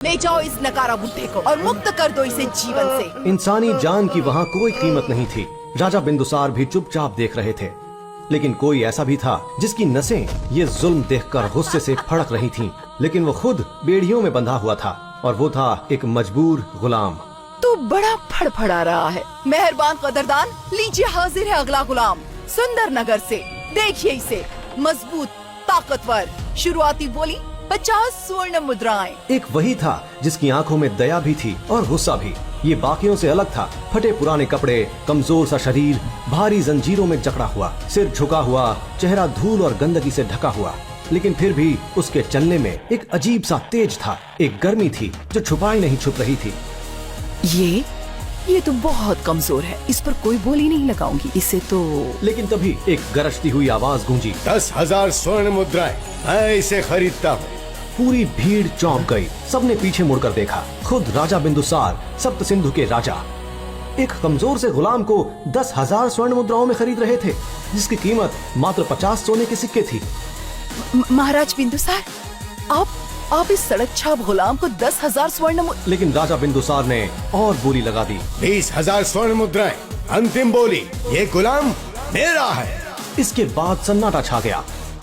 ले जाओ इस नकारा बुड्ढे को और मुक्त कर दो इसे जीवन से। इंसानी जान की वहाँ कोई कीमत नहीं थी। राजा बिंदुसार भी चुपचाप देख रहे थे, लेकिन कोई ऐसा भी था जिसकी नसें ये जुल्म देखकर गुस्से से फड़क रही थीं। लेकिन वो खुद बेड़ियों में बंधा हुआ था और वो था एक मजबूर गुलाम। तू बड़ा फड़फड़ा रहा है। मेहरबान कदरदान, लीजिए हाजिर है अगला गुलाम सुंदर नगर से। देखिए इसे, मजबूत, ताकतवर, शुरुआती बोली 50 स्वर्ण मुद्राएं। एक वही था जिसकी आंखों में दया भी थी और गुस्सा भी। ये बाकियों से अलग था। फटे पुराने कपड़े, कमजोर सा शरीर, भारी जंजीरों में जकड़ा हुआ, सिर झुका हुआ, चेहरा धूल और गंदगी से ढका हुआ। लेकिन फिर भी उसके चलने में एक अजीब सा तेज था, एक गर्मी थी जो छुपाई नहीं छुप रही थी। ये तो बहुत कमजोर है, इस पर कोई बोली नहीं लगाऊंगी इसे तो। लेकिन तभी एक गरजती हुई आवाज गूंजी, 10,000 स्वर्ण मुद्राएं, मैं इसे खरीदता हूँ। पूरी भीड़ चौंक गई। सबने पीछे मुड़कर देखा। खुद राजा बिंदुसार, सप्त सिंधु के राजा, एक कमजोर से गुलाम को 10,000 स्वर्ण मुद्राओं में खरीद रहे थे, जिसकी कीमत मात्र 50 सोने के सिक्के थी। महाराज बिंदुसार, आप इस सड़क छाप गुलाम को 10,000 स्वर्ण। लेकिन राजा बिंदुसार ने और बोली लगा दी, 20,000 स्वर्ण मुद्राएं, अंतिम बोली, ये गुलाम मेरा है। इसके बाद सन्नाटा छा गया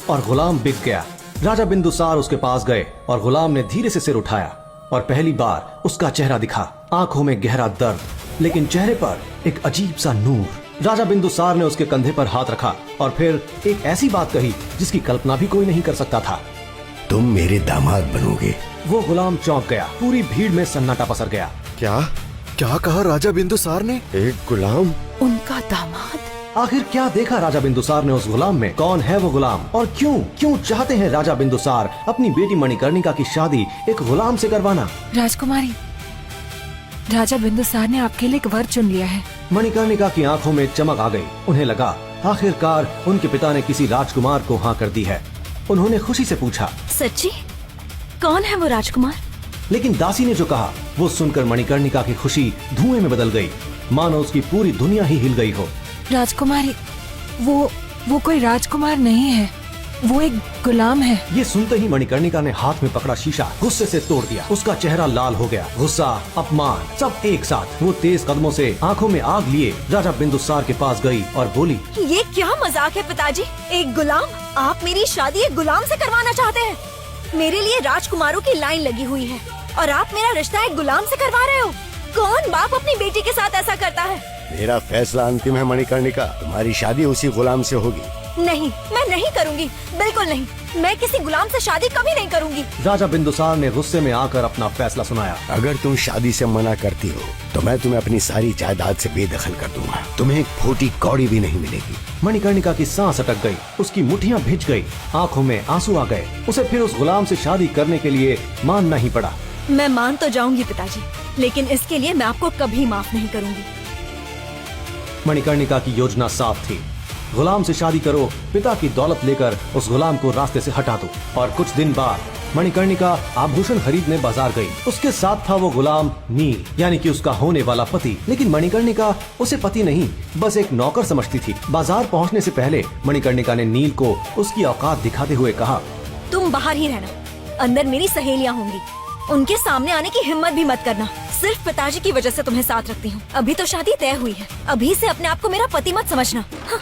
और गुलाम बिक गया। राजा बिंदुसार उसके पास गए और गुलाम ने धीरे से सिर उठाया और पहली बार उसका चेहरा दिखा। आंखों में गहरा दर्द, लेकिन चेहरे पर एक अजीब सा नूर। राजा बिंदुसार ने उसके कंधे पर हाथ रखा और फिर एक ऐसी बात कही जिसकी कल्पना भी कोई नहीं कर सकता था, तुम मेरे दामाद बनोगे। वो गुलाम चौंक गया। पूरी भीड़ में सन्नाटा पसर गया। क्या कहा राजा बिंदुसार ने? एक गुलाम? उनका दामाद? आखिर क्या देखा राजा बिंदुसार ने उस गुलाम में? कौन है वो गुलाम और क्यों चाहते हैं राजा बिंदुसार अपनी बेटी मणिकर्णिका की शादी एक गुलाम से करवाना? राजकुमारी, राजा बिंदुसार ने आपके लिए एक वर चुन लिया है। मणिकर्णिका की आंखों में चमक आ गई। उन्हें लगा आखिरकार उनके पिता ने किसी राजकुमार को हाँ कर दी है। उन्होंने खुशी से पूछा, सच्ची? कौन है वो राजकुमार? लेकिन दासी ने जो कहा वो सुनकर मणिकर्णिका की खुशी धुएं में बदल गई, मानो उसकी पूरी दुनिया ही हिल गई हो। राजकुमारी, वो कोई राजकुमार नहीं है, वो एक गुलाम है। ये सुनते ही मणिकर्णिका ने हाथ में पकड़ा शीशा गुस्से से तोड़ दिया। उसका चेहरा लाल हो गया। गुस्सा, अपमान, सब एक साथ। वो तेज कदमों से आंखों में आग लिए राजा बिंदुसार के पास गई और बोली, ये क्या मजाक है पिताजी? एक गुलाम? आप मेरी शादी एक गुलाम से करवाना चाहते हैं? मेरे लिए राजकुमारों की लाइन लगी हुई है और आप मेरा रिश्ता एक गुलाम से करवा रहे हो? कौन बाप अपनी बेटी के साथ ऐसा करता है? मेरा फैसला अंतिम है मणिकर्णिका, तुम्हारी शादी उसी गुलाम से होगी। नहीं, मैं नहीं करूंगी, बिल्कुल नहीं। मैं किसी गुलाम से शादी कभी नहीं करूंगी। राजा बिंदुसार ने गुस्से में आकर अपना फैसला सुनाया। अगर तुम शादी से मना करती हो तो मैं तुम्हें अपनी सारी जायदाद से बेदखल कर दूंगा। तुम्हें एक फूटी कौड़ी भी नहीं मिलेगी। मणिकर्णिका की सांस अटक गई। उसकी मुट्ठियां भिज गई, आंखों में आंसू आ गए। उसे फिर उस गुलाम से शादी करने के लिए मानना ही पड़ा। मैं मान तो जाऊंगी पिताजी, लेकिन इसके लिए मैं आपको कभी माफ नहीं करूंगी। मणिकर्णिका की योजना साफ थी, गुलाम से शादी करो, पिता की दौलत लेकर उस गुलाम को रास्ते से हटा दो। और कुछ दिन बाद मणिकर्णिका आभूषण खरीदने बाजार गई। उसके साथ था वो गुलाम नील, यानी कि उसका होने वाला पति। लेकिन मणिकर्णिका उसे पति नहीं, बस एक नौकर समझती थी। बाजार पहुंचने से पहले मणिकर्णिका ने नील को उसकी औकात दिखाते हुए कहा, तुम बाहर ही रहना, अंदर मेरी सहेलियां होंगी, उनके सामने आने की हिम्मत भी मत करना। सिर्फ पिताजी की वजह से तुम्हें साथ रखती हूँ। अभी तो शादी तय हुई है, अभी से अपने आप को मेरा पति मत समझना। हाँ।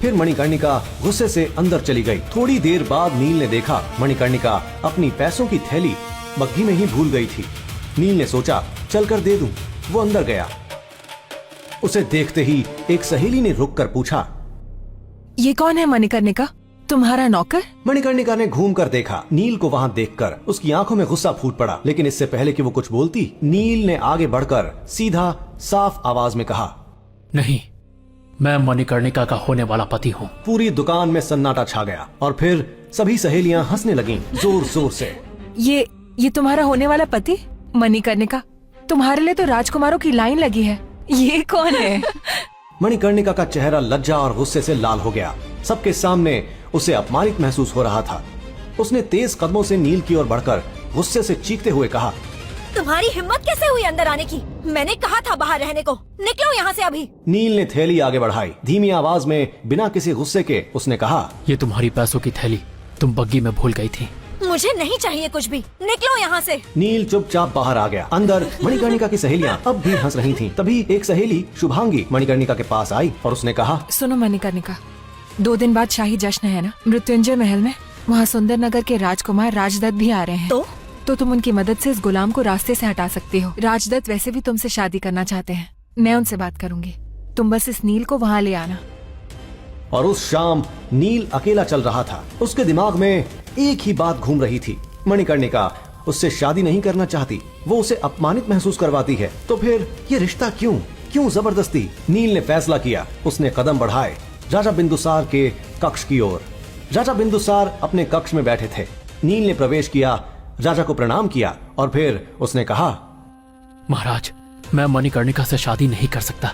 फिर मणिकर्णिका गुस्से से अंदर चली गई। थोड़ी देर बाद नील ने देखा मणिकर्णिका अपनी पैसों की थैली बग्घी में ही भूल गई थी। नील ने सोचा चलकर दे दूं। वो अंदर गया। उसे देखते ही एक सहेली ने रुककर पूछा, ये कौन है मणिकर्णिका? तुम्हारा नौकर? मणिकर्णिका ने घूम कर देखा। नील को वहाँ देखकर उसकी आंखों में गुस्सा फूट पड़ा। लेकिन इससे पहले कि वो कुछ बोलती, नील ने आगे बढ़कर सीधा साफ आवाज में कहा, नहीं, मैं मणिकर्णिका का होने वाला पति हूँ। पूरी दुकान में सन्नाटा छा गया और फिर सभी सहेलियां हंसने लगीं जोर जोर से। ये तुम्हारा होने वाला पति? मणिकर्णिका, तुम्हारे लिए तो राजकुमारों की लाइन लगी है। ये कौन है? मणिकर्णिका का चेहरा लज्जा और गुस्से से लाल हो गया। सबके सामने उसे अपमानित महसूस हो रहा था। उसने तेज कदमों से नील की ओर बढ़कर गुस्से से चीखते हुए कहा, तुम्हारी हिम्मत कैसे हुई अंदर आने की? मैंने कहा था बाहर रहने को। निकलो यहाँ से अभी। नील ने थैली आगे बढ़ाई। धीमी आवाज में बिना किसी गुस्से के उसने कहा, ये तुम्हारी पैसों की थैली तुम बग्गी में भूल गई थी। मुझे नहीं चाहिए कुछ भी, निकलो यहाँ से। नील चुपचाप बाहर आ गया। अंदर मणिकर्णिका की सहेलियां अब भी हंस रही थीं। तभी एक सहेली शुभांगी मणिकर्णिका के पास आई और उसने कहा, सुनो मणिकर्णिका, 2 दिन बाद शाही जश्न है ना मृत्युंजय महल में। वहाँ सुंदर नगर के राजकुमार राजदत्त भी आ रहे हैं। तो तुम उनकी मदद से इस गुलाम को रास्ते से हटा सकती हो। राजदत्त वैसे भी तुमसे शादी करना चाहते हैं। मैं उनसे बात करूंगी, तुम बस इस नील को वहाँ ले आना। और उस शाम नील अकेला चल रहा था। उसके दिमाग में एक ही बात घूम रही थी, मणिकर्णिका उससे शादी नहीं करना चाहती, वो उसे अपमानित महसूस करवाती है, तो फिर ये रिश्ता क्यों जबरदस्ती। नील ने फैसला किया। उसने कदम बढ़ाए राजा बिंदुसार के कक्ष की ओर। राजा बिंदुसार अपने कक्ष में बैठे थे। नील ने प्रवेश किया, राजा को प्रणाम किया और फिर उसने कहा, महाराज, मैं मणिकर्णिका से शादी नहीं कर सकता।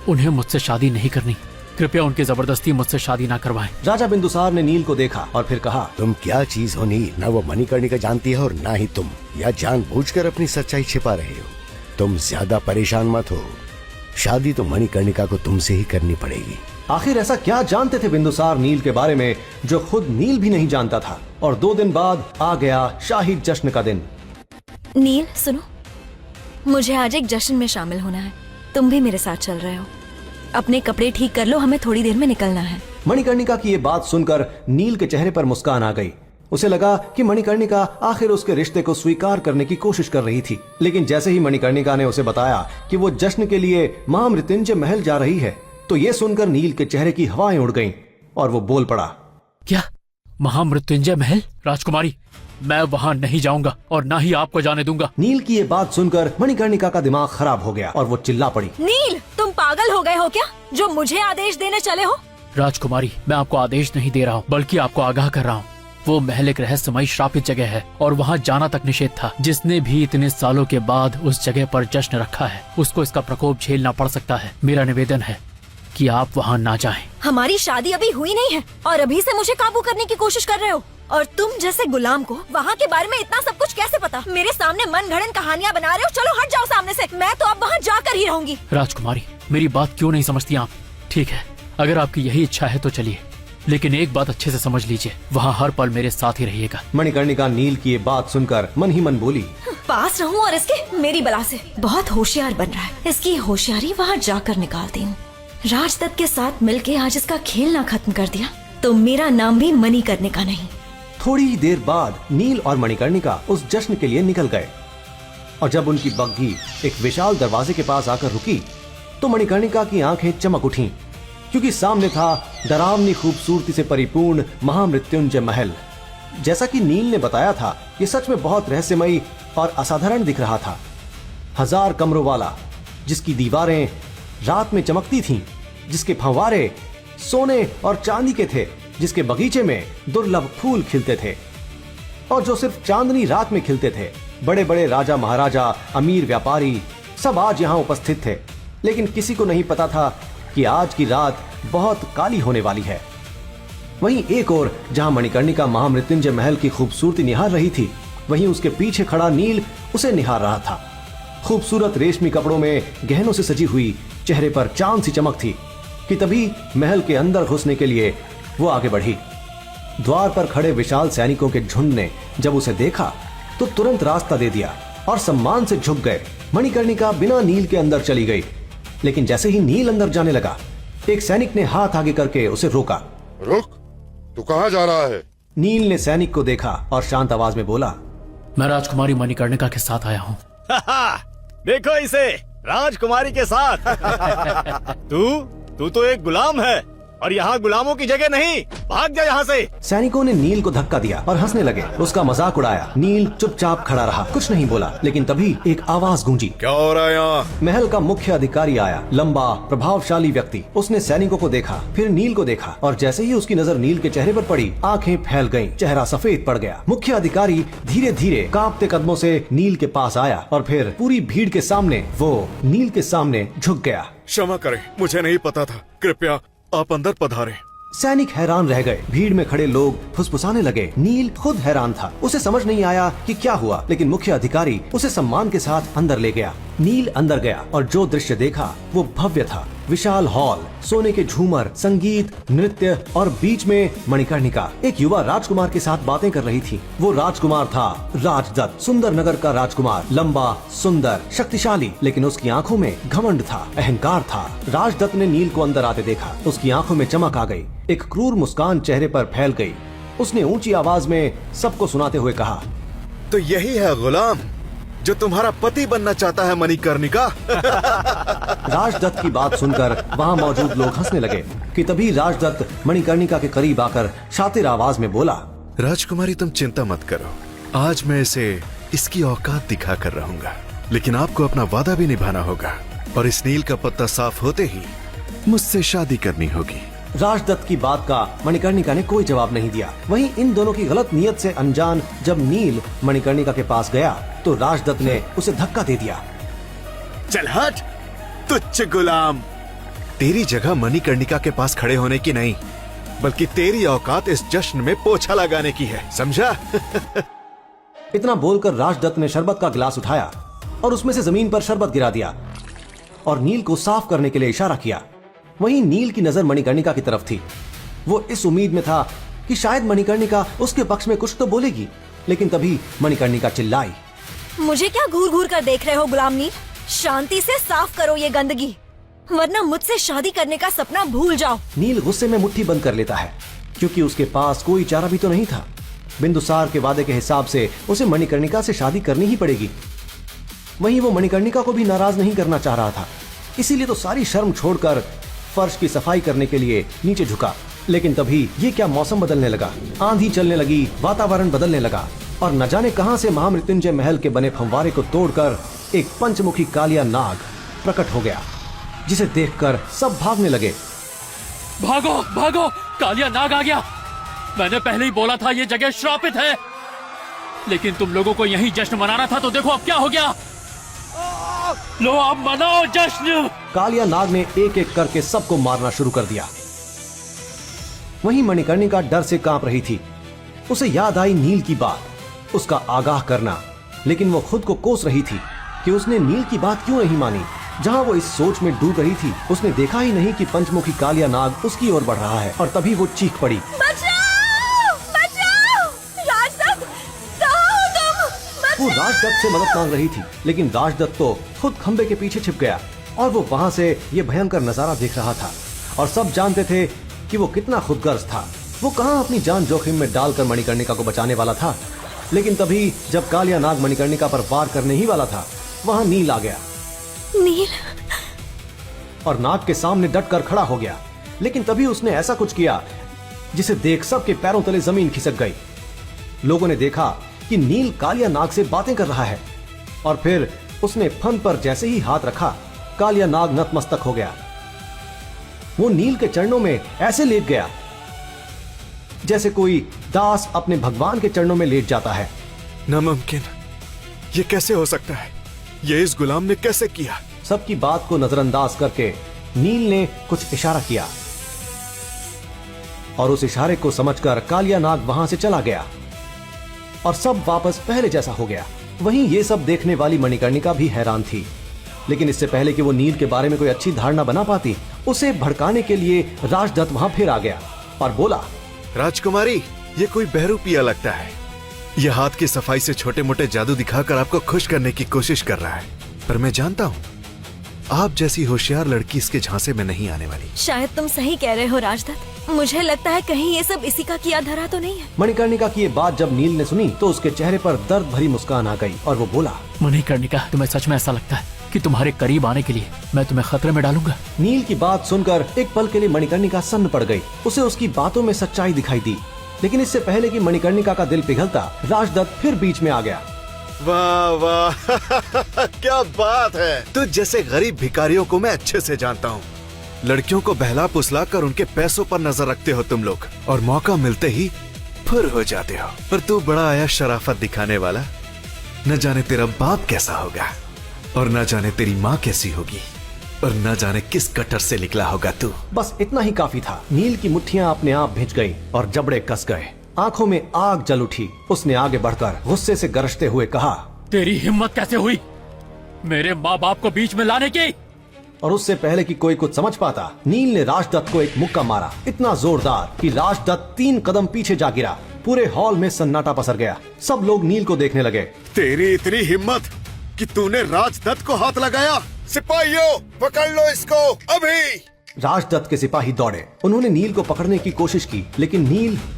उन्हें मुझसे शादी नहीं करनी। कृपया उनकी जबरदस्ती मुझसे शादी ना करवाएं। राजा बिंदुसार ने नील को देखा और फिर कहा, तुम क्या चीज हो नील? ना वो मणिकर्णिका जानती है और ना ही तुम, या जानबूझकर अपनी सच्चाई छिपा रहे हो। तुम ज्यादा परेशान मत हो, शादी तो मणिकर्णिका को तुमसे ही करनी पड़ेगी। आखिर ऐसा क्या जानते थे बिंदुसार नील के बारे में जो खुद नील भी नहीं जानता था। और 2 दिन बाद आ गया शाही जश्न का दिन। नील सुनो, मुझे आज एक जश्न में शामिल होना है। तुम भी मेरे साथ चल रहे हो। अपने कपड़े ठीक कर लो, हमें थोड़ी देर में निकलना है। मणिकर्णिका की ये बात सुनकर नील के चेहरे पर मुस्कान आ गई। उसे लगा कि मणिकर्णिका आखिर उसके रिश्ते को स्वीकार करने की कोशिश कर रही थी। लेकिन जैसे ही मणिकर्णिका ने उसे बताया कि वो जश्न के लिए महामृत्युंजय महल जा रही है, तो ये सुनकर नील के चेहरे की हवाएं उड़ गईं और वो बोल पड़ा, क्या महामृत्युंजय महल? राजकुमारी, मैं वहाँ नहीं जाऊंगा और ना ही आपको जाने दूंगा। नील की ये बात सुनकर मणिकर्णिका का दिमाग खराब हो गया और वो चिल्ला पड़ी, नील, तुम पागल हो गए हो क्या, जो मुझे आदेश देने चले हो? राजकुमारी, मैं आपको आदेश नहीं दे रहा हूँ, बल्कि आपको आगाह कर रहा हूँ। वो महल एक रहस्यमयी श्रापित जगह है और वहाँ जाना तक निषेध था। जिसने भी इतने सालों के बाद उस जगह पर जश्न रखा है, उसको इसका प्रकोप झेलना पड़ सकता है। मेरा निवेदन है कि आप वहाँ ना जाएं। हमारी शादी अभी हुई नहीं है और अभी से मुझे काबू करने की कोशिश कर रहे हो। और तुम जैसे गुलाम को वहाँ के बारे में इतना सब कुछ कैसे पता? मेरे सामने मनगढ़ंत कहानियाँ बना रहे हो। चलो हट जाओ सामने से, मैं तो अब वहाँ जाकर ही रहूंगी। राजकुमारी, मेरी बात क्यों नहीं समझती आप? ठीक है, अगर आपकी यही इच्छा है तो चलिए, लेकिन एक बात अच्छे से समझ लीजिए, वहाँ हर पल मेरे साथ ही रहिएगा। मणिकर्णिका नील की ये बात सुनकर मन ही मन बोली, पास रहूं और इसके मेरी बला से। बहुत होशियार बन रहा है, इसकी होशियारी वहाँ जाकर निकालती हूँ। राजदत्त के साथ मिलके आज इसका खेलना खत्म कर दिया तो मेरा नाम भी मणिकर्णिका नहीं। थोड़ी ही देर बाद नील और मणिकर्णिका उस जश्न के लिए निकल गए और जब उनकी बग्घी एक विशाल दरवाजे के पास आकर रुकी तो मणिकर्णिका की आंखें चमक उठीं, क्योंकि सामने था डरावनी खूबसूरती से परिपूर्ण महामृत्युंजय महल। जैसा कि नील ने बताया था, ये सच में बहुत रहस्यमयी और असाधारण दिख रहा था। 1000 कमरों वाला, जिसकी दीवारें रात में चमकती थीं, जिसके फंवारे सोने और चांदी के थे, जिसके बगीचे में दुर्लभ फूल खिलते थे और जो सिर्फ चांदनी रात में खिलते थे। बड़े बड़े राजा महाराजा, अमीर व्यापारी सब आज यहाँ उपस्थित थे, लेकिन किसी को नहीं पता था कि आज की रात बहुत काली होने वाली है। वहीं एक ओर जहाँ मणिकर्णिका महामृत्युंजय महल की खूबसूरती निहार रही थी, वहीं उसके पीछे खड़ा नील उसे निहार रहा था। खूबसूरत रेशमी कपड़ों में गहनों से सजी हुई, चेहरे पर चांद सी चमक थी कि तभी महल के अंदर घुसने के लिए वो आगे बढ़ी। द्वार पर खड़े विशाल सैनिकों के झुंड ने जब उसे देखा तो तुरंत रास्ता दे दिया और सम्मान से झुक गए। मणिकर्णिका बिना नील के अंदर चली गई, लेकिन जैसे ही नील अंदर जाने लगा, एक सैनिक ने हाथ आगे करके उसे रोका। रुक, तू कहाँ जा रहा है? नील ने सैनिक को देखा और शांत आवाज में बोला, मैं राजकुमारी मणिकर्णिका के साथ आया हूँ। देखो इसे, राजकुमारी के साथ। तू तो एक गुलाम है और यहाँ गुलामों की जगह नहीं, भाग जा यहाँ से। सैनिकों ने नील को धक्का दिया और हंसने लगे, उसका मजाक उड़ाया। नील चुपचाप खड़ा रहा, कुछ नहीं बोला। लेकिन तभी एक आवाज गूंजी, क्या हो रहा है यहाँ? महल का मुख्य अधिकारी आया, लंबा प्रभावशाली व्यक्ति। उसने सैनिकों को देखा, फिर नील को देखा और जैसे ही उसकी नजर नील के चेहरे पर पड़ी, आंखें फैल गईं, चेहरा सफेद पड़ गया। मुख्य अधिकारी धीरे धीरे कांपते कदमों से नील के पास आया और फिर पूरी भीड़ के सामने वो नील के सामने झुक गया। क्षमा करें, मुझे नहीं पता था, कृपया आप अंदर पधारें। सैनिक हैरान रह गए, भीड़ में खड़े लोग फुसफुसाने लगे। नील खुद हैरान था, उसे समझ नहीं आया कि क्या हुआ, लेकिन मुख्य अधिकारी उसे सम्मान के साथ अंदर ले गया। नील अंदर गया और जो दृश्य देखा वो भव्य था। विशाल हॉल, सोने के झूमर, संगीत, नृत्य और बीच में मणिकर्णिका एक युवा राजकुमार के साथ बातें कर रही थी। वो राजकुमार था राजदत्त, सुंदर नगर का राजकुमार, लंबा, सुंदर, शक्तिशाली, लेकिन उसकी आंखों में घमंड था, अहंकार था। राजदत्त ने नील को अंदर आते देखा। उसकी आंखों में चमक आ गई, एक क्रूर मुस्कान चेहरे पर फैल गई। उसने ऊंची आवाज में सबको सुनाते हुए कहा, तो यही है गुलाम जो तुम्हारा पति बनना चाहता है मणिकर्णिका। राजदत्त की बात सुनकर वहाँ मौजूद लोग हंसने लगे कि तभी राजदत्त मणिकर्णिका के करीब आकर शातिर आवाज में बोला, राजकुमारी तुम चिंता मत करो, आज मैं इसे इसकी औकात दिखा कर रहूंगा, लेकिन आपको अपना वादा भी निभाना होगा और इस नील का पत्ता साफ होते ही मुझसे शादी करनी होगी। राजदत्त की बात का मणिकर्णिका ने कोई जवाब नहीं दिया। वहीं इन दोनों की गलत नियत से अनजान जब नील मणिकर्णिका के पास गया तो राजदत्त ने उसे धक्का दे दिया। चल हट तुच्छ गुलाम, तेरी जगह मणिकर्णिका के पास खड़े होने की नहीं, बल्कि तेरी औकात इस जश्न में पोछा लगाने की है, समझा? इतना बोलकर राजदत्त ने शरबत का गिलास उठाया और उसमें से जमीन पर शरबत गिरा दिया और नील को साफ करने के लिए इशारा किया। वहीं नील की नजर मणिकर्णिका की तरफ थी। वो इस उम्मीद में था कि शायद मणिकर्णिका उसके पक्ष में कुछ तो बोलेगी, लेकिन तभी मणिकर्णिका चिल्लाई, मुझे क्या घूर घूर कर देख रहे हो गुलाम नील? शांति से साफ करो ये गंदगी, वरना मुझसे शादी करने का सपना भूल जाओ। नील गुस्से में मुट्ठी बंद कर लेता है, क्योंकि उसके पास कोई चारा भी तो नहीं था। बिंदुसार के वादे के हिसाब से उसे मणिकर्णिका से शादी करनी ही पड़ेगी। वहीं वो मणिकर्णिका को भी नाराज नहीं करना चाह रहा था, इसीलिए तो सारी शर्म छोड़कर फर्श की सफाई करने के लिए नीचे झुका। लेकिन तभी ये क्या मौसम बदलने लगा, आंधी चलने लगी, वातावरण बदलने लगा और न जाने कहां से महामृत्युंजय महल के बने फंवारे को तोड़कर एक पंचमुखी कालिया नाग प्रकट हो गया, जिसे देखकर सब भागने लगे। भागो भागो, कालिया नाग आ गया। मैंने पहले ही बोला था ये जगह श्रापित है, लेकिन तुम लोगों को यही जश्न मनाना था, तो देखो अब क्या हो गया। लो अब मनाओ जश्न। कालिया नाग ने एक एक करके सबको मारना शुरू कर दिया। वहीं मणिकर्णिका डर से कांप रही थी। उसे याद आई नील की बात, उसका आगाह करना, लेकिन वो खुद को कोस रही थी कि उसने नील की बात क्यों नहीं मानी। जहां वो इस सोच में डूब रही थी, उसने देखा ही नहीं कि पंचमुखी कालिया नाग उसकी ओर बढ़ रहा है और तभी वो चीख पड़ी, बचाओ! बचाओ! राजदत्त, कहाँ हो तुम? वो राजदत्त से मदद मांग रही थी, लेकिन राजदत्त तो खुद खंबे के पीछे छिप गया और वो वहां से ये भयंकर नजारा देख रहा था। और सब जानते थे कि वो कितना खुदगर्ज था। वो कहां अपनी जान जोखिम में डालकर मणिकर्णिका को बचाने वाला था। लेकिन तभी जब कालिया नाग मणिकर्णिका पर वार करने ही वाला था, वहां नील आ गया। नील? और नाग के सामने डट कर खड़ा हो गया। लेकिन तभी उसने ऐसा कुछ किया जिसे देख सबके पैरों तले जमीन खिसक गई। लोगों ने देखा कि नील कालिया नाग से बातें कर रहा है और फिर उसने फन पर जैसे ही हाथ रखा, कालिया नाग नतमस्तक हो गया। वो नील के चरणों में ऐसे लेट गया जैसे कोई दास अपने भगवान के चरणों में लेट जाता है। नामुमकिन, ये कैसे हो सकता है? ये इस गुलाम ने कैसे किया? सबकी बात को नजरअंदाज करके नील ने कुछ इशारा किया और उस इशारे को समझकर कालिया नाग वहां से चला गया और सब वापस पहले जैसा हो गया। वहीं ये सब देखने वाली मणिकर्णिका भी हैरान थी, लेकिन इससे पहले कि वो नील के बारे में कोई अच्छी धारणा बना पाती, उसे भड़काने के लिए राजदत्त वहां फिर आ गया और बोला, राजकुमारी, ये कोई बहरूपिया लगता है। ये हाथ की सफाई से छोटे मोटे जादू दिखाकर आपको खुश करने की कोशिश कर रहा है, पर मैं जानता हूँ आप जैसी होशियार लड़की इसके झांसे में नहीं आने वाली। शायद तुम सही कह रहे हो राजदत्त, मुझे लगता है कहीं ये सब इसी का किया धरा तो नहीं है। मणिकर्णिका की ये बात जब नील ने सुनी तो उसके चेहरे पर दर्द भरी मुस्कान आ गई और वो बोला, मणिकर्णिका, तुम्हें सच में ऐसा लगता है कि तुम्हारे करीब आने के लिए मैं तुम्हें खतरे में डालूंगा? नील की बात सुनकर एक पल के लिए मणिकर्णिका सन्न पड़ गई। उसे उसकी बातों में सच्चाई दिखाई दी, लेकिन इससे पहले कि मणिकर्णिका का दिल पिघलता, राजदत्त फिर बीच में आ गया। वाह वाह क्या बात है। तुझ जैसे गरीब भिखारियों को मैं अच्छे से जानता हूँ। लड़कियों को बहला फुसला कर उनके पैसों पर नजर रखते हो तुम लोग, और मौका मिलते ही फुर हो जाते हो। पर तू बड़ा आया शराफत दिखाने वाला। न जाने तेरा बाप कैसा होगा, और न जाने तेरी माँ कैसी होगी, और न जाने किस कटर से निकला होगा तू। बस इतना ही काफी था। नील की मुट्ठियां अपने आप भिंच गई और जबड़े कस गए। आंखों में आग जल उठी। उसने आगे बढ़कर गुस्से से गरजते हुए कहा, तेरी हिम्मत कैसे हुई? मेरे माँ बाप को बीच में लाने की। और उससे पहले कि कोई कुछ समझ पाता, नील ने राजदत्त को एक मुक्का मारा, इतना जोरदार कि राजदत्त 3 कदम पीछे जा गिरा। पूरे हॉल में सन्नाटा पसर गया। सब लोग नील को देखने लगे। तेरी इतनी हिम्मत कि तूने राजदत्त को हाथ लगाया। सिपाहियों, पकड़ लो इसको अभी। राजदत्त के सिपाही दौड़े। उन्होंने नील को पकड़ने की कोशिश की, लेकिन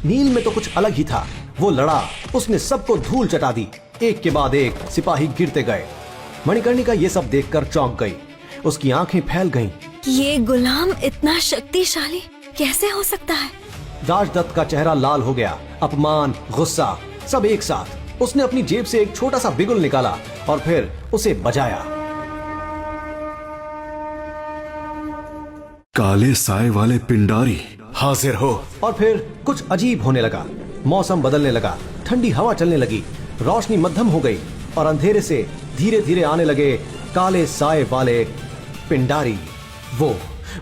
नील में तो कुछ अलग ही था। वो लड़ा, उसने सबको धूल चटा दी। एक के बाद एक सिपाही गिरते गए। मणिकर्णिका ये सब देखकर चौंक गई। उसकी आंखें फैल गईं। ये गुलाम इतना शक्तिशाली कैसे हो सकता है? राजदत्त का चेहरा लाल हो गया। अपमान, गुस्सा, सब एक साथ। उसने अपनी जेब से एक छोटा सा बिगुल निकाला और फिर उसे बजाया। काले साए वाले पिंडारी, हाजिर हो। और फिर कुछ अजीब होने लगा। मौसम बदलने लगा, ठंडी हवा चलने लगी, रोशनी मध्यम हो गई और अंधेरे से धीरे धीरे आने लगे काले साए वाले पिंडारी।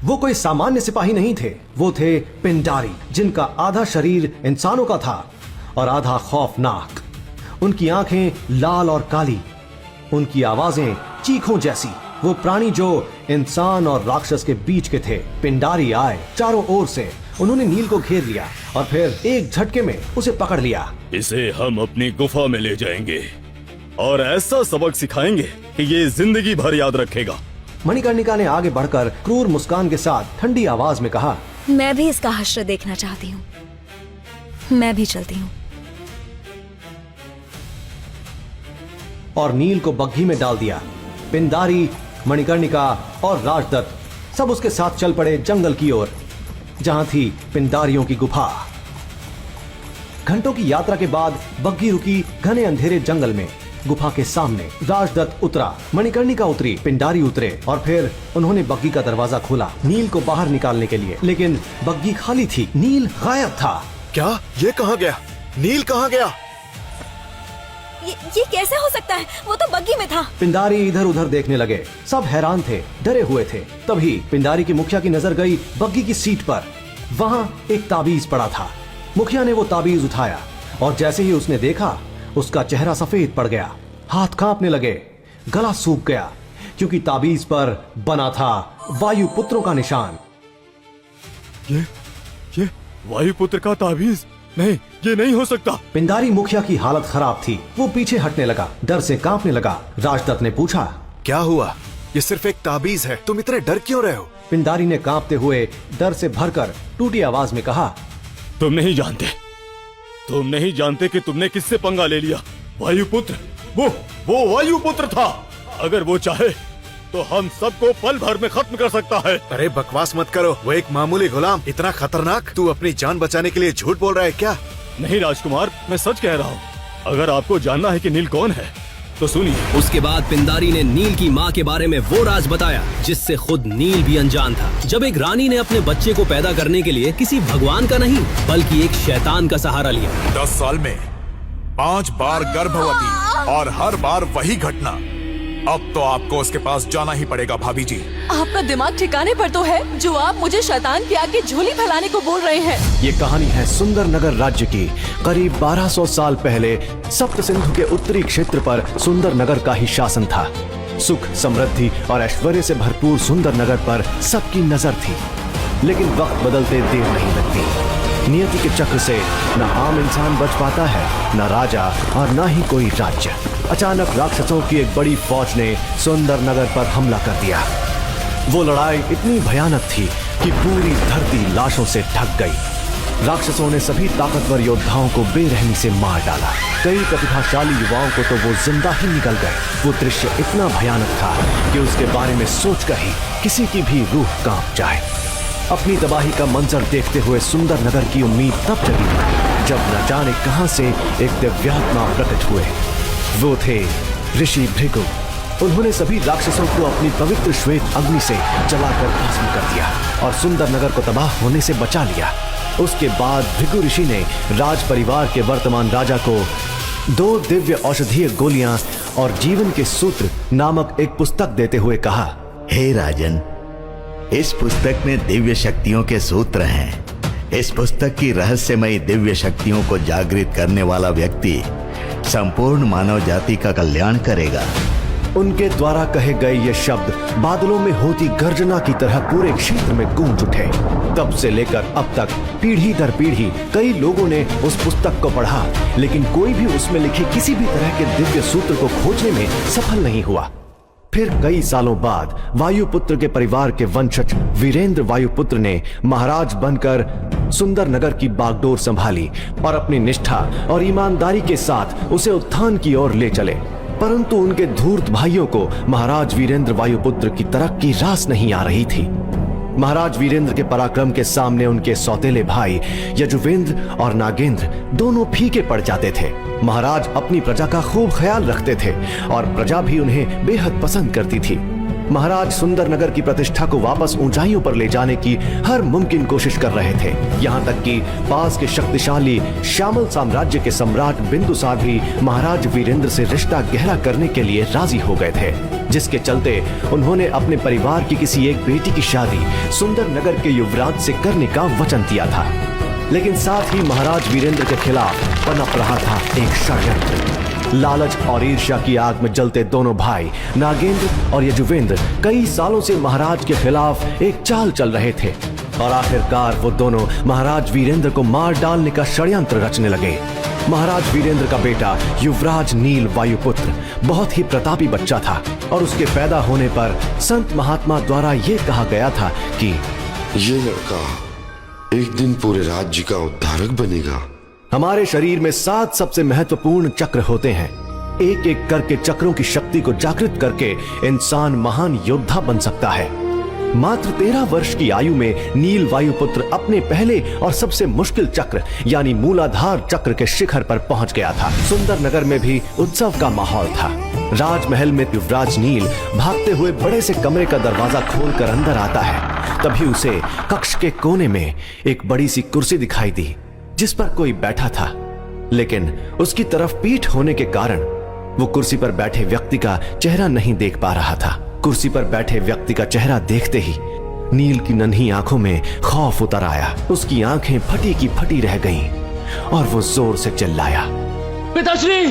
वो कोई सामान्य सिपाही नहीं थे। वो थे पिंडारी, जिनका आधा शरीर इंसानों का था और आधा खौफनाक। उनकी आंखें लाल और काली, उनकी आवाजें चीखों जैसी। वो प्राणी जो इंसान और राक्षस के बीच के थे। पिंडारी आए चारों ओर से। उन्होंने नील को घेर लिया और फिर एक झटके में उसे पकड़ लिया। इसे हम अपनी गुफा में ले जाएंगे और ऐसा सबक सिखाएंगे कि ये जिंदगी भर याद रखेगा। मणिकर्णिका ने आगे बढ़कर क्रूर मुस्कान के साथ ठंडी आवाज में कहा, मैं भी इसका हश्र देखना चाहती हूँ। मैं भी चलती हूँ। और नील को बग्घी में डाल दिया। पिंडारी, मणिकर्णिका और राजदत्त सब उसके साथ चल पड़े जंगल की ओर, जहां थी पिंडारियों की गुफा। घंटों की यात्रा के बाद बग्घी रुकी घने अंधेरे जंगल में। गुफा के सामने राजदत्त उतरा, मणिकर्णिका उतरी, पिंडारी उतरे और फिर उन्होंने बग्घी का दरवाजा खोला नील को बाहर निकालने के लिए। लेकिन बग्घी खाली थी, नील गायब था। क्या? ये कहाँ गया? नील कहाँ गया? ये कैसे हो सकता है? वो तो बग्घी में था। पिंडारी इधर उधर देखने लगे। सब हैरान थे, डरे हुए थे। तभी पिंडारी की मुखिया की नजर गई बग्घी की सीट पर। वहाँ एक ताबीज पड़ा था। मुखिया ने वो ताबीज उठाया और जैसे ही उसने देखा, उसका चेहरा सफेद पड़ गया, हाथ कांपने लगे, गला सूख गया, क्योंकि ताबीज पर बना था वायुपुत्रों का निशान। ये वायुपुत्र का ताबीज? नहीं, ये नहीं हो सकता। पिंडारी मुखिया की हालत खराब थी। वो पीछे हटने लगा, डर से कांपने लगा। राजदत्त ने पूछा, क्या हुआ? ये सिर्फ एक ताबीज है, तुम इतने डर क्यों रहे हो? पिंडारी ने कांपते हुए डर से भरकर टूटी आवाज में कहा, तुम नहीं जानते कि तुमने किससे पंगा ले लिया। वायुपुत्र, वो वायुपुत्र था। अगर वो चाहे तो हम सबको पल भर में खत्म कर सकता है। अरे बकवास मत करो, वो एक मामूली गुलाम। इतना खतरनाक? तू अपनी जान बचाने के लिए झूठ बोल रहा है क्या? नहीं राजकुमार, मैं सच कह रहा हूँ। अगर आपको जानना है कि नील कौन है तो सुनिए। उसके बाद पिंडारी ने नील की माँ के बारे में वो राज बताया जिससे खुद नील भी अनजान था। जब एक रानी ने अपने बच्चे को पैदा करने के लिए किसी भगवान का नहीं बल्कि एक शैतान का सहारा लिया। 10 साल में 5 बार गर्भवती और हर बार वही घटना। अब तो आपको उसके पास जाना ही पड़ेगा भाभी जी। आपका दिमाग ठिकाने पर तो है जो आप मुझे शैतान के आगे झोली फैलाने को बोल रहे हैं। ये कहानी है सुंदर नगर राज्य की। करीब 1200 साल पहले सप्त सिंधु के उत्तरी क्षेत्र पर सुंदर नगर का ही शासन था। सुख, समृद्धि और ऐश्वर्य से भरपूर सुंदर नगर पर सबकी नजर थी। लेकिन वक्त बदलते देर नहीं लगती। नियति के चक्र से न आम इंसान बच पाता है, न राजा और न ही कोई राज्य। अचानक राक्षसों की एक बड़ी फौज ने सुंदर नगर पर हमला कर दिया। वो लड़ाई इतनी भयानक थी कि पूरी धरती लाशों से ढक गई। राक्षसों ने सभी ताकतवर योद्धाओं को बेरहमी से मार डाला। कई प्रतिभाशाली युवाओं को तो वो जिंदा ही निकल गए। वो दृश्य इतना भयानक था कि उसके बारे में सोचकर ही किसी की भी रूह कांप जाए। अपनी तबाही का मंजर देखते हुए सुंदर नगर की उम्मीद तब जगी जब न जाने कहां से एक दिव्यात्मा प्रकट हुए। वो थे ऋषि भृगु। उन्होंने सभी राक्षसों को अपनी पवित्र श्वेत अग्नि से जलाकर भस्म कर दिया और सुंदर नगर को तबाह होने से बचा लिया। उसके बाद भृगु ऋषि ने राज परिवार के वर्तमान राजा को 2 दिव्य औषधीय गोलियां और जीवन के सूत्र नामक एक पुस्तक देते हुए कहा, हे राजन, इस पुस्तक में दिव्य शक्तियों के सूत्र हैं। इस पुस्तक की रहस्यमयी दिव्य शक्तियों को जागृत करने वाला व्यक्ति संपूर्ण मानव जाति का कल्याण करेगा। उनके द्वारा कहे गए ये शब्द बादलों में होती गर्जना की तरह पूरे क्षेत्र में गूंज उठे। तब से लेकर अब तक पीढ़ी दर पीढ़ी कई लोगों ने उस पुस्तक को पढ़ा, लेकिन कोई भी उसमें लिखे किसी भी तरह के दिव्य सूत्र को खोजने में सफल नहीं हुआ। फिर कई सालों बाद वायुपुत्र के परिवार के वंशज वीरेंद्र वायुपुत्र ने महाराज बनकर सुंदर नगर की बागडोर संभाली और अपनी निष्ठा और ईमानदारी के साथ उसे उत्थान की ओर ले चले। परंतु उनके धूर्त भाइयों को महाराज वीरेंद्र वायुपुत्र की तरक्की रास नहीं आ रही थी। महाराज वीरेंद्र के पराक्रम के सामने उनके सौतेले भाई यजुवेंद्र और नागेंद्र दोनों फीके पड़ जाते थे। महाराज अपनी प्रजा का खूब ख्याल रखते थे और प्रजा भी उन्हें बेहद पसंद करती थी। महाराज सुंदर नगर की प्रतिष्ठा को वापस ऊंचाइयों पर ले जाने की हर मुमकिन कोशिश कर रहे थे। यहाँ तक कि पास के शक्तिशाली श्यामल साम्राज्य के सम्राट बिंदुसार भी महाराज वीरेंद्र से रिश्ता गहरा करने के लिए राजी हो गए थे, जिसके चलते उन्होंने अपने परिवार की किसी एक बेटी की शादी सुंदर नगर के युवराज से करने का वचन दिया था। लेकिन साथ ही महाराज वीरेंद्र के खिलाफ पनप रहा था एक षड्यंत्र। लालच और ईर्ष्या की आग में जलते दोनों भाई नागेंद्र और यजुवेंद्र कई सालों से महाराज के खिलाफ एक चाल चल रहे थे और आखिरकार वो दोनों महाराज वीरेंद्र को मार डालने का षड्यंत्र रचने लगे। महाराज वीरेंद्र का बेटा युवराज नील वायुपुत्र बहुत ही प्रतापी बच्चा था और उसके पैदा होने पर संत महात्मा द्वारा ये कहा गया था कि ये लड़का एक दिन पूरे राज्य का उद्धारक बनेगा। हमारे शरीर में 7 सबसे महत्वपूर्ण चक्र होते हैं। एक एक करके चक्रों की शक्ति को जागृत करके इंसान महान योद्धा बन सकता है। मात्र 13 वर्ष की आयु में नील वायुपुत्र अपने पहले और सबसे मुश्किल चक्र यानी मूलाधार चक्र के शिखर पर पहुंच गया था। सुंदर नगर में भी उत्सव का माहौल था। राजमहल में युवराज नील भागते हुए बड़े से कमरे का दरवाजा खोलकर अंदर आता है। तभी उसे कक्ष के कोने में एक बड़ी सी कुर्सी दिखाई दी जिस पर कोई बैठा था, लेकिन उसकी तरफ पीठ होने के कारण वो कुर्सी पर बैठे व्यक्ति का चेहरा नहीं देख पा रहा था। कुर्सी पर बैठे व्यक्ति का चेहरा देखते ही नील की नन्ही आंखों में खौफ उतर आया। उसकी आंखें फटी की फटी रह गईं और वो जोर से चिल्लाया, पिताश्री!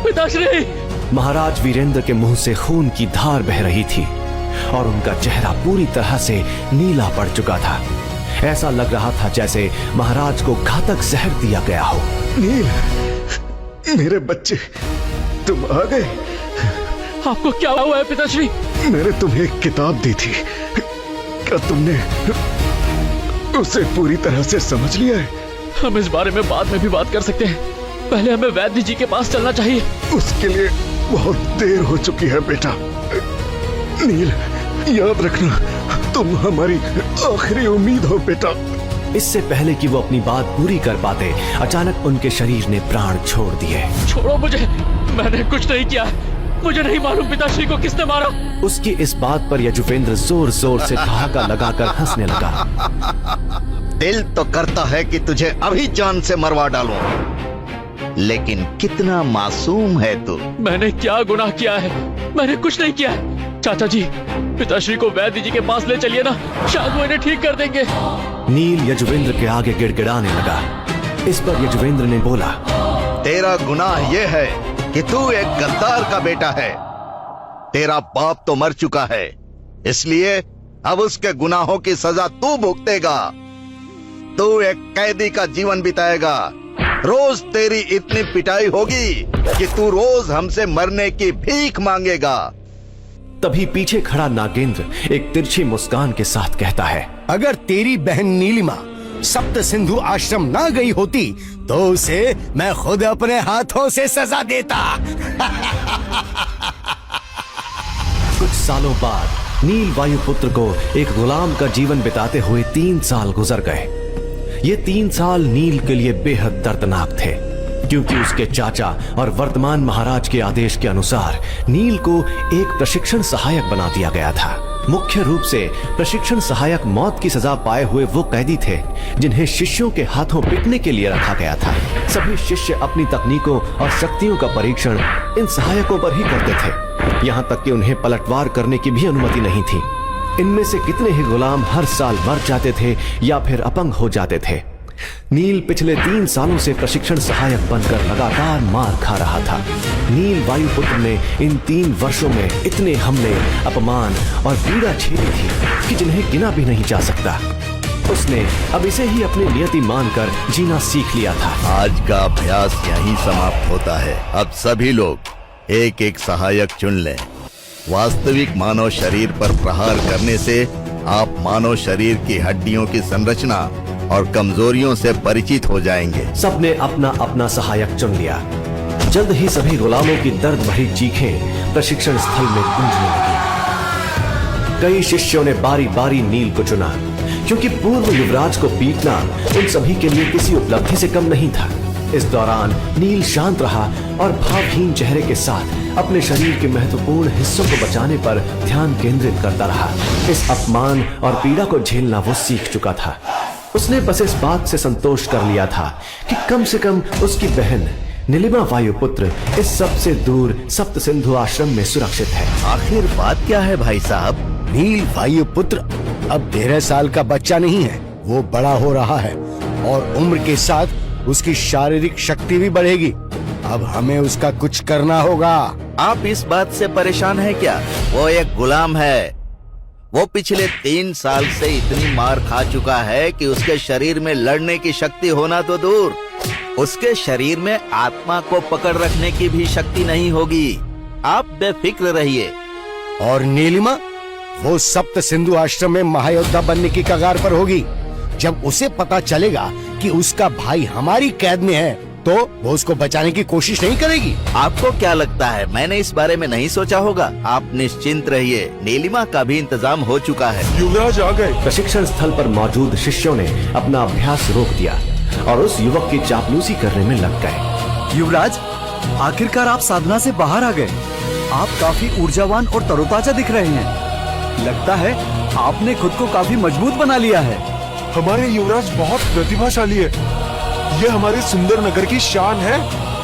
पिताश्री! महाराज वीरेंद्र के मुंह से खून की धार बह रही थी और उनका चेहरा पूरी तरह से नीला पड़ चुका था। ऐसा लग रहा था जैसे महाराज को घातक जहर दिया गया हो। नील, मेरे बच्चे, तुम आ गए। आपको क्या हुआ है पिताश्री? मैंने तुम्हें एक किताब दी थी, क्या तुमने उसे पूरी तरह से समझ लिया है? हम इस बारे में बाद में भी बात कर सकते हैं, पहले हमें वैद्य जी के पास चलना चाहिए। उसके लिए बहुत देर हो चुकी है बेटा। नील, याद रखना, तुम हमारी आखिरी उम्मीद हो बेटा। इससे पहले कि वो अपनी बात पूरी कर पाते, अचानक उनके शरीर ने प्राण छोड़ दिए। छोड़ो मुझे, मैंने कुछ नहीं किया। मुझे नहीं मालूम पिताश्री को किसने मारा। उसकी इस बात पर यजुवेंद्र जोर जोर से ठहाका लगाकर हंसने लगा। दिल तो करता है कि तुझे अभी जान से मरवा डालूं, लेकिन कितना मासूम है तू। मैंने क्या गुनाह किया है? मैंने कुछ नहीं किया है। चाचा जी, पिताश्री को वैद्य जी के पास ले चलिए ना, शायद वो इन्हें ठीक कर देंगे। नील यजुवेंद्र के आगे गिड़गिड़ाने लगा। इस पर यजुवेंद्र ने बोला, तेरा गुनाह ये है कि तू एक गद्दार का बेटा है। तेरा बाप तो मर चुका है, इसलिए अब उसके गुनाहों की सजा तू भुगतेगा। तू एक कैदी का जीवन बिताएगा। रोज तेरी इतनी पिटाई होगी कि तू रोज हमसे मरने की भीख मांगेगा। तभी पीछे खड़ा नागेंद्र एक तिरछी मुस्कान के साथ कहता है, अगर तेरी बहन नीलिमा सप्त सिंधु आश्रम ना गई होती तो उसे मैं खुद अपने हाथों से सजा देता। कुछ सालों बाद नील वायुपुत्र को एक गुलाम का जीवन बिताते हुए 3 साल गुजर गए। ये 3 साल नील के लिए बेहद दर्दनाक थे, क्योंकि उसके चाचा और वर्तमान महाराज के आदेश के अनुसार नील को एक प्रशिक्षण सहायक बना दिया गया था। मुख्य रूप से प्रशिक्षण सहायक मौत की सजा पाए हुए वो कैदी थे जिन्हें शिष्यों के हाथों पिटने के लिए रखा गया था। सभी शिष्य अपनी तकनीकों और शक्तियों का परीक्षण इन सहायकों पर ही करते थे, यहाँ तक कि उन्हें पलटवार करने की भी अनुमति नहीं थी। इनमें से कितने ही गुलाम हर साल मर जाते थे या फिर अपंग हो जाते थे। नील पिछले 3 सालों से प्रशिक्षण सहायक बनकर लगातार मार खा रहा था। नील वायुपुत्र ने इन 3 वर्षों में इतने हमले, अपमान और पीड़ा झेली थी कि जिन्हें गिना भी नहीं जा सकता। उसने अब इसे ही अपनी नियति मानकर जीना सीख लिया था। आज का अभ्यास यहीं समाप्त होता है। अब सभी लोग एक एक सहायक चुन लें। वास्तविक मानव शरीर पर प्रहार करने से आप मानव शरीर की हड्डियों की संरचना और कमजोरियों से परिचित हो जाएंगे। सबने अपना अपना सहायक चुन लिया। जल्द ही सभी गुलामों की दर्द भरी चीखें प्रशिक्षण स्थल में गूंजने लगी। कई शिष्यों ने बारी बारी नील को चुना, क्योंकि पूर्व युवराज को पीटना उन सभी के लिए किसी उपलब्धि से कम नहीं था। इस दौरान नील शांत रहा और भावहीन चेहरे के साथ अपने शरीर के महत्वपूर्ण हिस्सों को बचाने पर ध्यान केंद्रित करता रहा। इस अपमान और पीड़ा को झेलना वो सीख चुका था। उसने बस इस बात से संतोष कर लिया था कि कम से कम उसकी बहन नीलिमा वायुपुत्र इस सबसे दूर सप्त सिंधु आश्रम में सुरक्षित है। आखिर बात क्या है भाई साहब? नील वायुपुत्र अब 13 साल का बच्चा नहीं है, वो बड़ा हो रहा है और उम्र के साथ उसकी शारीरिक शक्ति भी बढ़ेगी। अब हमें उसका कुछ करना होगा। आप इस बात से परेशान हैं क्या? वो एक गुलाम है। वो पिछले 3 साल से इतनी मार खा चुका है कि उसके शरीर में लड़ने की शक्ति होना तो दूर, उसके शरीर में आत्मा को पकड़ रखने की भी शक्ति नहीं होगी। आप बेफिक्र रहिए। और नीलिमा, वो सप्त सिंधु आश्रम में महायोद्धा बनने की कगार पर होगी। जब उसे पता चलेगा कि उसका भाई हमारी कैद में है, तो वो उसको बचाने की कोशिश नहीं करेगी। आपको क्या लगता है मैंने इस बारे में नहीं सोचा होगा? आप निश्चिंत रहिए, नीलिमा का भी इंतजाम हो चुका है। युवराज आ गए। प्रशिक्षण स्थल पर मौजूद शिष्यों ने अपना अभ्यास रोक दिया और उस युवक की चापलूसी करने में लग गए। युवराज, आखिरकार आप साधना से बाहर आ गए। आप काफी ऊर्जावान और तरोताजा दिख रहे हैं। लगता है आपने खुद को काफी मजबूत बना लिया है। हमारे युवराज बहुत प्रतिभाशाली है। ये हमारे सुंदर नगर की शान है।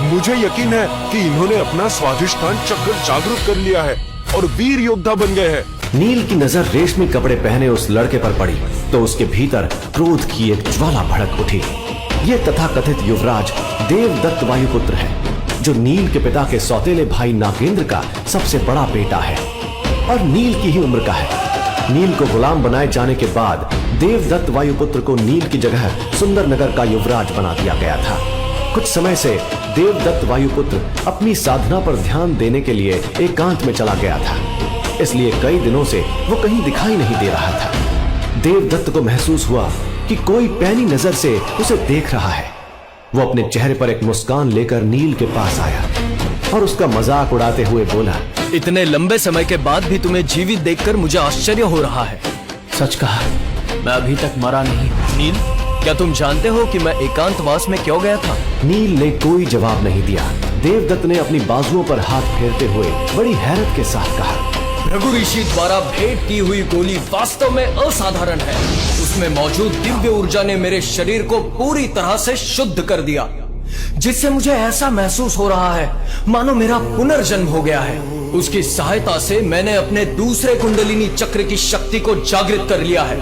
मुझे यकीन है कि इन्होंने अपना स्वाधिष्ठान चक्र जागृत कर लिया है और वीर योद्धा बन गए हैं। नील की नजर रेशमी कपड़े पहने उस लड़के पर पड़ी तो उसके भीतर क्रोध की एक ज्वाला भड़क उठी। ये तथाकथित युवराज देवदत्त वायुपुत्र है, जो नील के पिता के सौतेले भाई नागेंद्र का सबसे बड़ा बेटा है और नील की ही उम्र का है। नील को गुलाम बनाए जाने के बाद देवदत्त वायुपुत्र को नील की जगह सुंदर नगर का युवराज बना दिया गया था। कुछ समय से देवदत्त वायुपुत्र अपनी साधना पर ध्यान देने के लिए एकांत में चला गया था, इसलिए कई दिनों से वो कहीं दिखाई नहीं दे रहा था। देवदत्त को महसूस हुआ कि कोई पैनी नजर से उसे देख रहा है। वो अपने चेहरे पर एक मुस्कान लेकर नील के पास आया और उसका मजाक उड़ाते हुए बोला, इतने लंबे समय के बाद भी तुम्हें जीवित देखकर मुझे आश्चर्य हो रहा है। सच कहा, मैं अभी तक मरा नहीं। नील, क्या तुम जानते हो कि मैं एकांतवास में क्यों गया था? नील ने कोई जवाब नहीं दिया। देवदत्त ने अपनी बाजुओं पर हाथ फेरते हुए बड़ी हैरत के साथ कहा, भृगु ऋषि द्वारा भेंट की हुई गोली वास्तव में असाधारण है। उसमें मौजूद दिव्य ऊर्जा ने मेरे शरीर को पूरी तरह से शुद्ध कर दिया, जिससे मुझे ऐसा महसूस हो रहा है मानो मेरा पुनर्जन्म हो गया है। उसकी सहायता से मैंने अपने दूसरे कुंडलिनी चक्र की शक्ति को जागृत कर लिया है।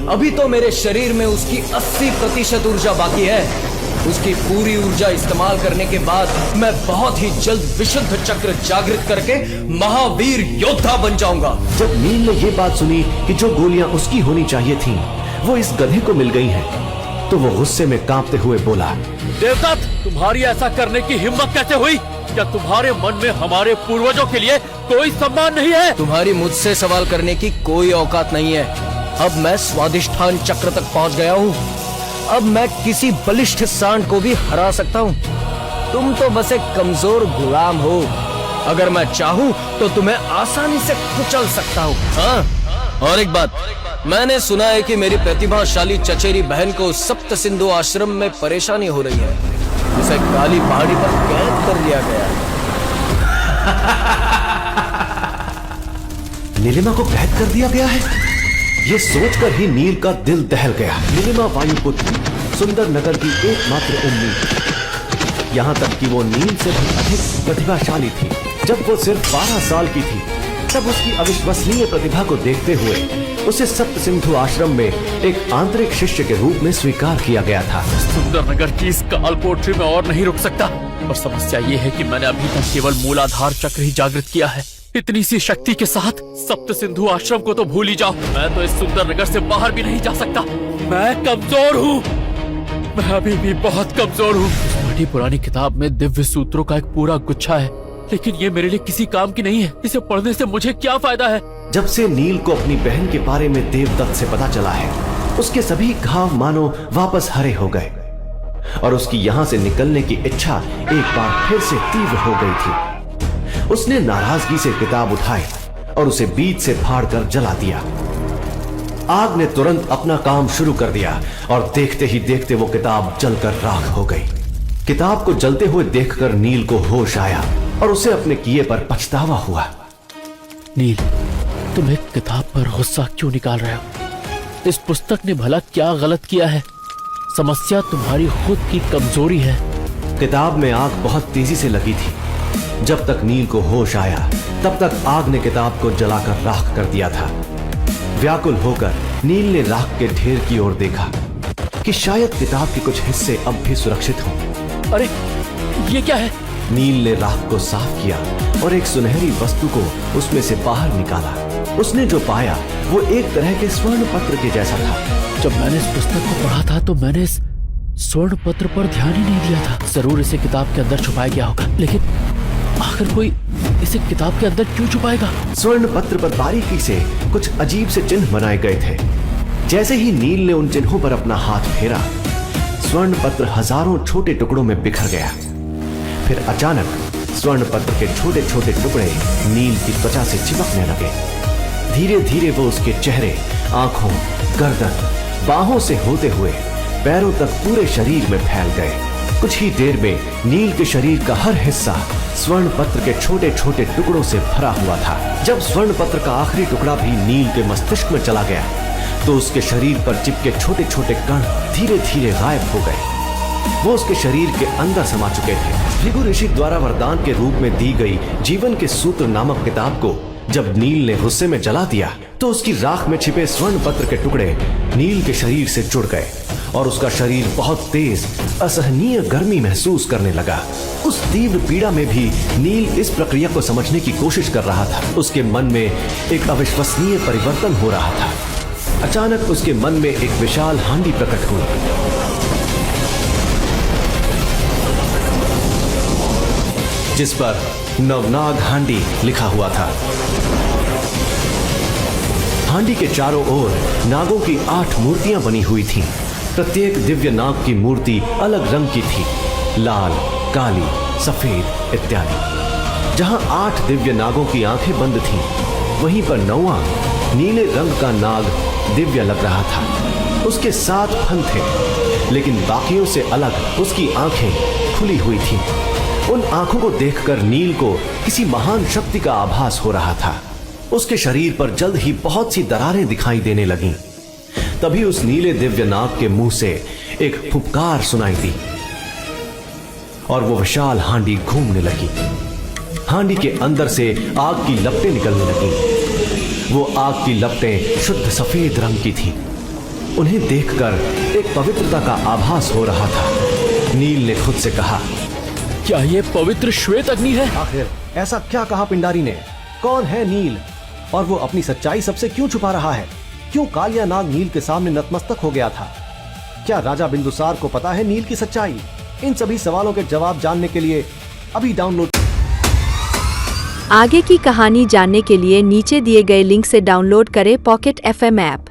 अभी तो मेरे शरीर में उसकी 80% ऊर्जा बाकी है। उसकी पूरी ऊर्जा इस्तेमाल करने के बाद मैं बहुत ही जल्द विशुद्ध चक्र जागृत करके महावीर योद्धा बन जाऊंगा। जब नील ने ये बात सुनी कि जो गोलियां उसकी होनी चाहिए थीं, वो इस गधे को मिल गई हैं, तो वो गुस्से में कांपते हुए बोला, देवदत्त, तुम्हारी ऐसा करने की हिम्मत कैसे हुई? क्या तुम्हारे मन में हमारे पूर्वजों के लिए कोई सम्मान नहीं है? तुम्हारी मुझसे सवाल करने की कोई औकात नहीं है। अब मैं स्वाधिष्ठान चक्र तक पहुंच गया हूँ। अब मैं किसी बलिष्ठ सांड को भी हरा सकता हूँ। तुम तो बस एक कमजोर गुलाम हो। अगर मैं चाहूँ तो तुम्हें आसानी से कुचल सकता हूँ। हाँ, और एक बात, मैंने सुना है कि मेरी प्रतिभाशाली चचेरी बहन को सप्त सिंधु आश्रम में परेशानी हो रही है। उसे काली पहाड़ी पर कैद कर लिया गया। नीलिमा को कैद कर दिया गया है? ये सोचकर ही नील का दिल दहल गया। नीलिमा वायुपुत्र सुंदर नगर की एकमात्र उम्मीद, यहाँ तक कि वो नील से भी अधिक प्रतिभाशाली थी। जब वो सिर्फ 12 साल की थी, तब उसकी अविश्वसनीय प्रतिभा को देखते हुए उसे सप्त सिंधु आश्रम में एक आंतरिक शिष्य के रूप में स्वीकार किया गया था। सुंदर नगर की इस काल कोठरी में और नहीं रुक सकता। और समस्या ये है कि मैंने अभी तक केवल मूलाधार चक्र ही जागृत किया है। इतनी सी शक्ति के साथ सप्त सिंधु आश्रम को तो भूल ही जाओ, मैं तो इस सुंदर नगर से बाहर भी नहीं जा सकता। मैं कमजोर हूँ, मैं अभी भी बहुत कमजोर हूँ। उस बड़ी पुरानी किताब में दिव्य सूत्रों का एक पूरा गुच्छा है, लेकिन ये मेरे लिए किसी काम की नहीं है। इसे पढ़ने से मुझे क्या फायदा है? जब से नील को अपनी बहन के बारे में देवदत्त से पता चला है, उसके सभी घाव मानो वापस हरे हो गए और उसकी यहाँ से निकलने की इच्छा एक बार फिर से तीव्र हो गई थी। उसने नाराजगी से किताब उठाई और उसे बीच से फाड़कर जला दिया। आग ने तुरंत अपना काम शुरू कर दिया और देखते ही देखते वो किताब जलकर राख हो गई। किताब को जलते हुए देखकर नील को होश आया और उसे अपने किए पर पछतावा हुआ। नील, तुम एक किताब पर गुस्सा क्यों निकाल रहे हो? इस पुस्तक ने भला क्या गलत किया है? समस्या तुम्हारी खुद की कमजोरी है। किताब में आग बहुत तेजी से लगी थी। जब तक नील को होश आया तब तक आग ने किताब को जलाकर राख कर दिया था। व्याकुल होकर नील ने राख के ढेर की ओर देखा कि शायद किताब के कुछ हिस्से अब भी सुरक्षित हों। अरे ये क्या है? नील ने राख को साफ किया और एक सुनहरी वस्तु को उसमें से बाहर निकाला। उसने जो पाया वो एक तरह के स्वर्ण पत्र के जैसा था। जब मैंने इस पुस्तक को पढ़ा था तो मैंने इस स्वर्ण पत्र पर ध्यान ही नहीं दिया था। जरूर इसे किताब के अंदर छुपाया गया होगा, लेकिन आखिर कोई इसे किताब के अंदर क्यों छुपाएगा? स्वर्ण पत्र पर बारीकी से कुछ अजीब से चिन्ह बनाए गए थे। जैसे ही नील ने उन चिन्हों पर अपना हाथ फेरा, स्वर्ण पत्र हजारों छोटे टुकड़ों में बिखर गया। फिर अचानक स्वर्ण पत्र के छोटे छोटे टुकड़े नील की त्वचा से चिपकने लगे। धीरे धीरे वो उसके चेहरे, आंखों, गर्दन, बाहों से होते हुए पैरों तक पूरे शरीर में फैल गए। कुछ ही देर में नील के शरीर का हर हिस्सा स्वर्ण पत्र के छोटे छोटे टुकड़ों से भरा हुआ था। जब स्वर्ण पत्र का आखिरी टुकड़ा भी नील के मस्तिष्क में चला गया तो उसके शरीर पर चिपके छोटे छोटे कण धीरे धीरे गायब हो गए। वो उसके शरीर के अंदर समा चुके थे। भृगु ऋषि द्वारा वरदान के रूप में दी गई जीवन के सूत्र नामक किताब को जब नील ने गुस्से में जला दिया तो उसकी राख में छिपे स्वर्ण पत्र के टुकड़े नील के शरीर से जुड़ गए और उसका शरीर बहुत तेज असहनीय गर्मी महसूस करने लगा। उस तीव्र पीड़ा में भी नील इस प्रक्रिया को समझने की कोशिश कर रहा था। उसके मन में एक अविश्वसनीय परिवर्तन हो रहा था। अचानक उसके मन में एक विशाल हांडी प्रकट हुई, जिस पर नवनाग हांडी लिखा हुआ था। हांडी के चारों ओर नागों की 8 मूर्तियां बनी हुई थीं। प्रत्येक दिव्य नाग की मूर्ति अलग रंग की थी, लाल, काली, सफेद इत्यादि। जहां 8 दिव्य नागों की आंखें बंद थीं, वहीं पर 9वां नीले रंग का नाग दिव्य लग रहा था। उसके 7 फन थे, लेकिन बाकियों से अलग उसकी आंखें खुली हुई थीं। उन आंखों को देखकर नील को किसी महान शक्ति का आभास हो रहा था। उसके शरीर पर जल्द ही बहुत सी दरारें दिखाई देने लगीं। तभी उस नीले दिव्य नाग के मुंह से एक फुफकार सुनाई दी और वो विशाल हांडी घूमने लगी। हांडी के अंदर से आग की लपटें निकलने लगी। वो आग की लपटें शुद्ध सफेद रंग की थी। उन्हें देखकर एक पवित्रता का आभास हो रहा था। नील ने खुद से कहा, क्या ये पवित्र श्वेत अग्नि है? आखिर ऐसा क्या कहा पिंडारी ने? कौन है नील और वो अपनी सच्चाई सबसे क्यों छुपा रहा है? क्यों कालिया नाग नील के सामने नतमस्तक हो गया था? क्या राजा बिंदुसार को पता है नील की सच्चाई? इन सभी सवालों के जवाब जानने के लिए अभी डाउनलोड। आगे की कहानी जानने के लिए नीचे दिए गए लिंक से डाउनलोड करें पॉकेट FM ऐप।